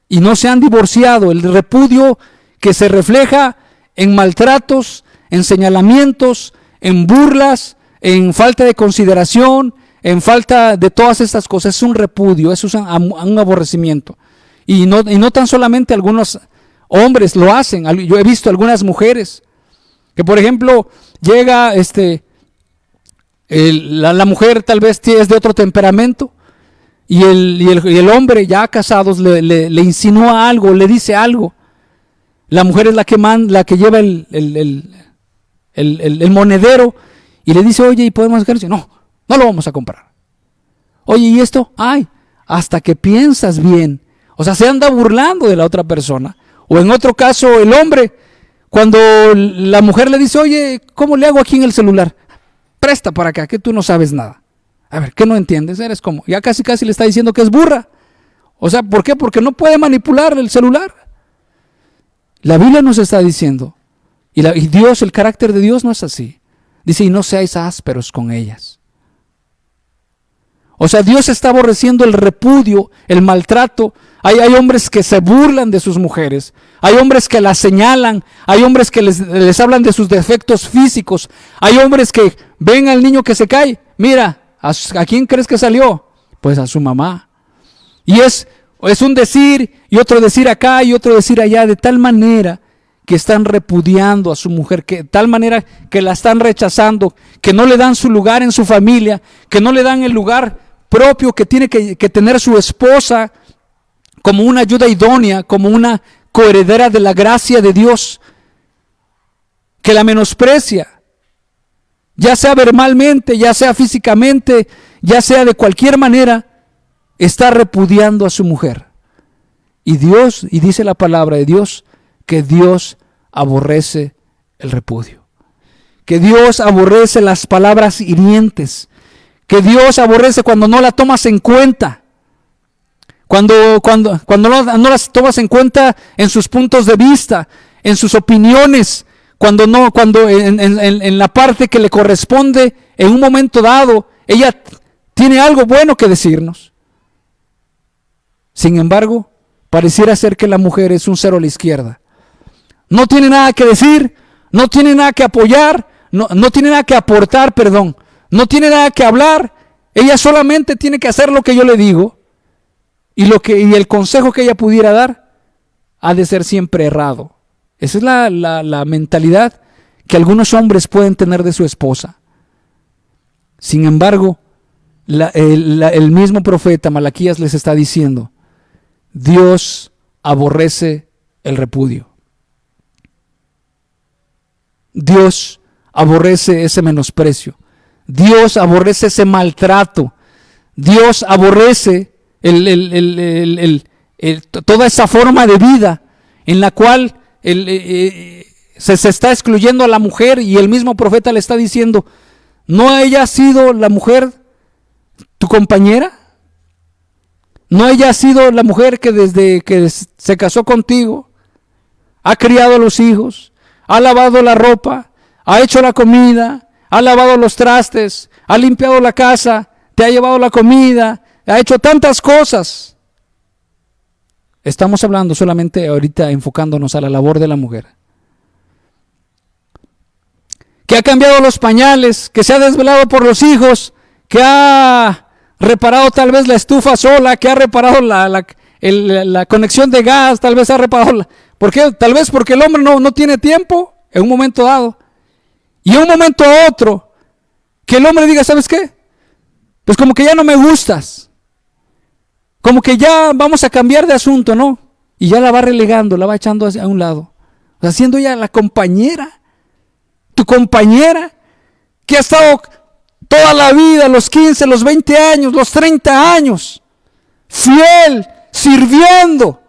[SPEAKER 1] y no se han divorciado. El repudio que se refleja en maltratos, en señalamientos, en burlas, en falta de consideración, en falta de todas estas cosas. Es un repudio, es un aborrecimiento. Y no tan solamente algunos hombres lo hacen. Yo he visto algunas mujeres que, por ejemplo, llega la mujer tal vez es de otro temperamento y el hombre ya casados le insinúa algo, le dice algo. La mujer es la que lleva el monedero y le dice: oye, ¿y podemos hacer eso? No lo vamos a comprar. Oye, ¿y esto? Ay, hasta que piensas bien. O sea, se anda burlando de la otra persona. O en otro caso, el hombre, cuando la mujer le dice: oye, ¿cómo le hago aquí en el celular? Presta para acá, que tú no sabes nada. A ver, ¿qué no entiendes? Eres como, ya casi le está diciendo que es burra. O sea, ¿por qué? Porque no puede manipular el celular. La Biblia nos está diciendo, y Dios, el carácter de Dios no es así. Dice: y no seáis ásperos con ellas. O sea, Dios está aborreciendo el repudio, el maltrato. Hay hombres que se burlan de sus mujeres. Hay hombres que las señalan. Hay hombres que les hablan de sus defectos físicos. Hay hombres que ven al niño que se cae. Mira, ¿a quién crees que salió? Pues a su mamá. Y es un decir y otro decir acá y otro decir allá, de tal manera que están repudiando a su mujer, que de tal manera que la están rechazando, que no le dan su lugar en su familia, que no le dan el lugar propio que tiene que tener su esposa como una ayuda idónea, como una coheredera de la gracia de Dios, que la menosprecia, ya sea verbalmente, ya sea físicamente, ya sea de cualquier manera, está repudiando a su mujer. Y dice la palabra de Dios, que Dios aborrece el repudio, que Dios aborrece las palabras hirientes, que Dios aborrece cuando no la tomas en cuenta, cuando no las tomas en cuenta en sus puntos de vista, en sus opiniones, cuando en la parte que le corresponde en un momento dado, ella tiene algo bueno que decirnos. Sin embargo, pareciera ser que la mujer es un cero a la izquierda. No tiene nada que decir, no tiene nada que apoyar, no tiene nada que aportar, no tiene nada que hablar. Ella solamente tiene que hacer lo que yo le digo y el consejo que ella pudiera dar, ha de ser siempre errado. Esa es la mentalidad que algunos hombres pueden tener de su esposa. Sin embargo, el mismo profeta Malaquías les está diciendo: Dios aborrece el repudio. Dios aborrece ese menosprecio. Dios aborrece ese maltrato. Dios aborrece toda esa forma de vida en la cual se está excluyendo a la mujer, y el mismo profeta le está diciendo: ¿no haya sido la mujer tu compañera? ¿No haya sido la mujer que desde que se casó contigo ha criado a los hijos, ha lavado la ropa, ha hecho la comida, ha lavado los trastes, ha limpiado la casa, te ha llevado la comida, ha hecho tantas cosas? Estamos hablando solamente ahorita enfocándonos a la labor de la mujer. Que ha cambiado los pañales, que se ha desvelado por los hijos, que ha reparado tal vez la estufa sola, que ha reparado la conexión de gas, tal vez ha reparado ¿por qué? Tal vez porque el hombre no tiene tiempo en un momento dado. Y en un momento a otro, que el hombre diga: ¿sabes qué? Pues como que ya no me gustas. Como que ya vamos a cambiar de asunto, ¿no? Y ya la va relegando, la va echando a un lado. O sea, siendo ya la compañera, tu compañera, que ha estado toda la vida, los 15, los 20 años, los 30 años, fiel, sirviendo.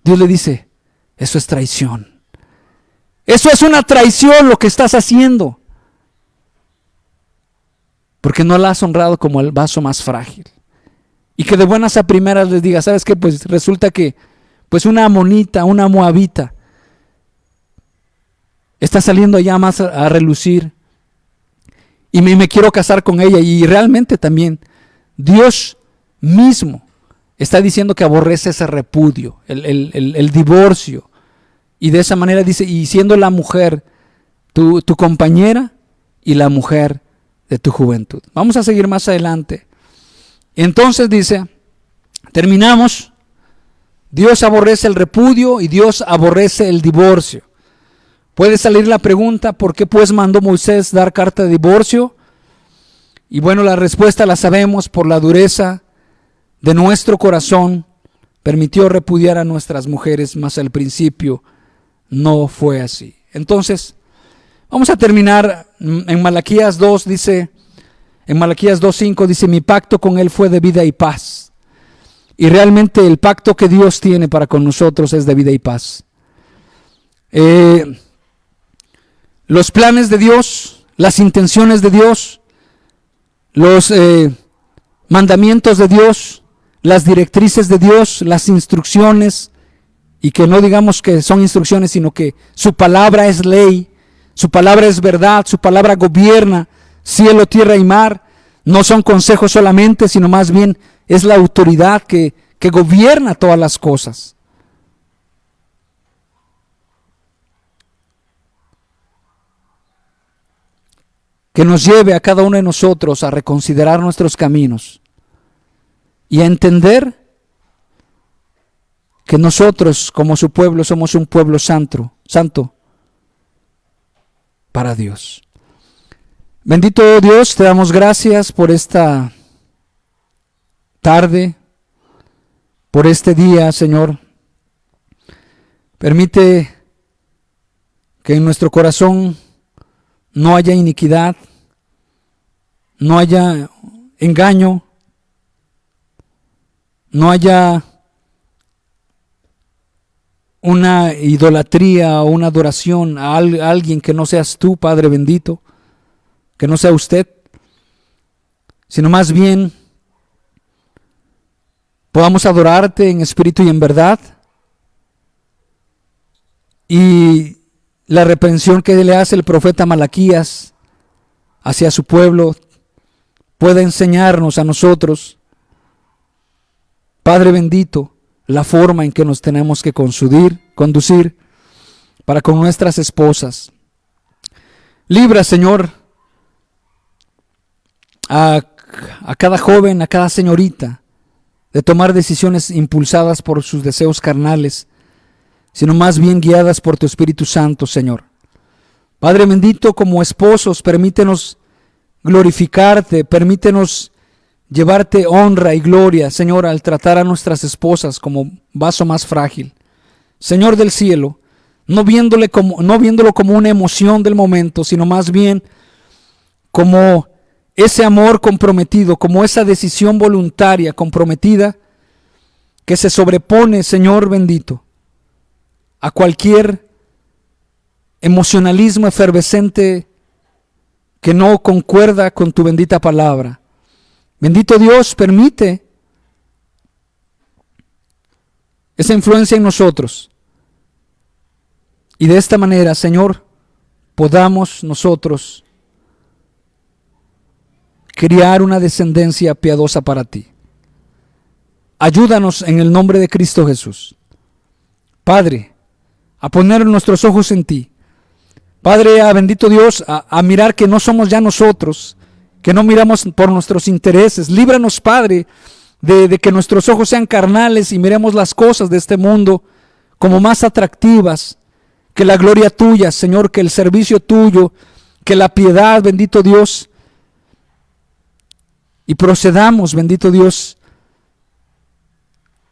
[SPEAKER 1] Dios le dice: eso es traición. Eso es una traición lo que estás haciendo. Porque no la has honrado como el vaso más frágil. Y que de buenas a primeras les diga: ¿sabes qué? Pues resulta que pues una amonita, una moabita está saliendo ya más a relucir. Y me quiero casar con ella. Y realmente también Dios mismo está diciendo que aborrece ese repudio, el divorcio. Y de esa manera dice: y siendo la mujer tu compañera y la mujer de tu juventud. Vamos a seguir más adelante. Entonces dice, terminamos: Dios aborrece el repudio y Dios aborrece el divorcio. Puede salir la pregunta: ¿por qué pues mandó Moisés dar carta de divorcio? Y bueno, la respuesta la sabemos: por la dureza de nuestro corazón permitió repudiar a nuestras mujeres, mas al principio no fue así. Entonces, vamos a terminar en Malaquías 2, dice, en Malaquías 2:5 dice: mi pacto con él fue de vida y paz. Y realmente el pacto que Dios tiene para con nosotros es de vida y paz. Los planes de Dios, las intenciones de Dios, los mandamientos de Dios, las directrices de Dios, las instrucciones, y que no digamos que son instrucciones, sino que su palabra es ley, su palabra es verdad, su palabra gobierna cielo, tierra y mar. No son consejos solamente, sino más bien es la autoridad que gobierna todas las cosas. Que nos lleve a cada uno de nosotros a reconsiderar nuestros caminos y a entender que nosotros como su pueblo somos un pueblo santo para Dios. Bendito Dios, te damos gracias por esta tarde, por este día, Señor. Permite que en nuestro corazón no haya iniquidad, no haya engaño, no haya una idolatría o una adoración a alguien que no seas tú, Padre bendito, que no sea usted, sino más bien podamos adorarte en espíritu y en verdad. Y la reprensión que le hace el profeta Malaquías hacia su pueblo pueda enseñarnos a nosotros, Padre bendito, la forma en que nos tenemos que conducir para con nuestras esposas. Libra, Señor, a cada joven, a cada señorita de tomar decisiones impulsadas por sus deseos carnales, sino más bien guiadas por tu Espíritu Santo, Señor. Padre bendito, como esposos, permítenos glorificarte, permítenos llevarte honra y gloria, Señor, al tratar a nuestras esposas como vaso más frágil. Señor del cielo, no viéndolo como una emoción del momento, sino más bien como ese amor comprometido, como esa decisión voluntaria comprometida que se sobrepone, Señor bendito, a cualquier emocionalismo efervescente que no concuerda con tu bendita palabra. Bendito Dios, permite esa influencia en nosotros. Y de esta manera, Señor, podamos nosotros criar una descendencia piadosa para ti. Ayúdanos en el nombre de Cristo Jesús. Padre, a poner nuestros ojos en ti. Padre, bendito Dios, a mirar que no somos ya nosotros, que no miramos por nuestros intereses. Líbranos, Padre, de que nuestros ojos sean carnales y miremos las cosas de este mundo como más atractivas que la gloria tuya, Señor, que el servicio tuyo, que la piedad, bendito Dios. Y procedamos, bendito Dios,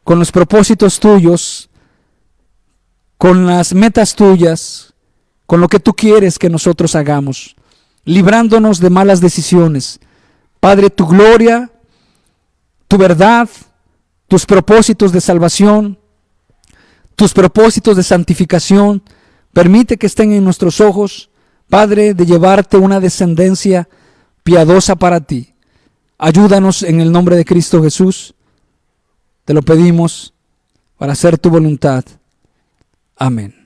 [SPEAKER 1] con los propósitos tuyos, con las metas tuyas, con lo que tú quieres que nosotros hagamos, librándonos de malas decisiones. Padre, tu gloria, tu verdad, tus propósitos de salvación, tus propósitos de santificación, permite que estén en nuestros ojos, Padre, de llevarte una descendencia piadosa para ti. Ayúdanos en el nombre de Cristo Jesús. Te lo pedimos para hacer tu voluntad. Amén.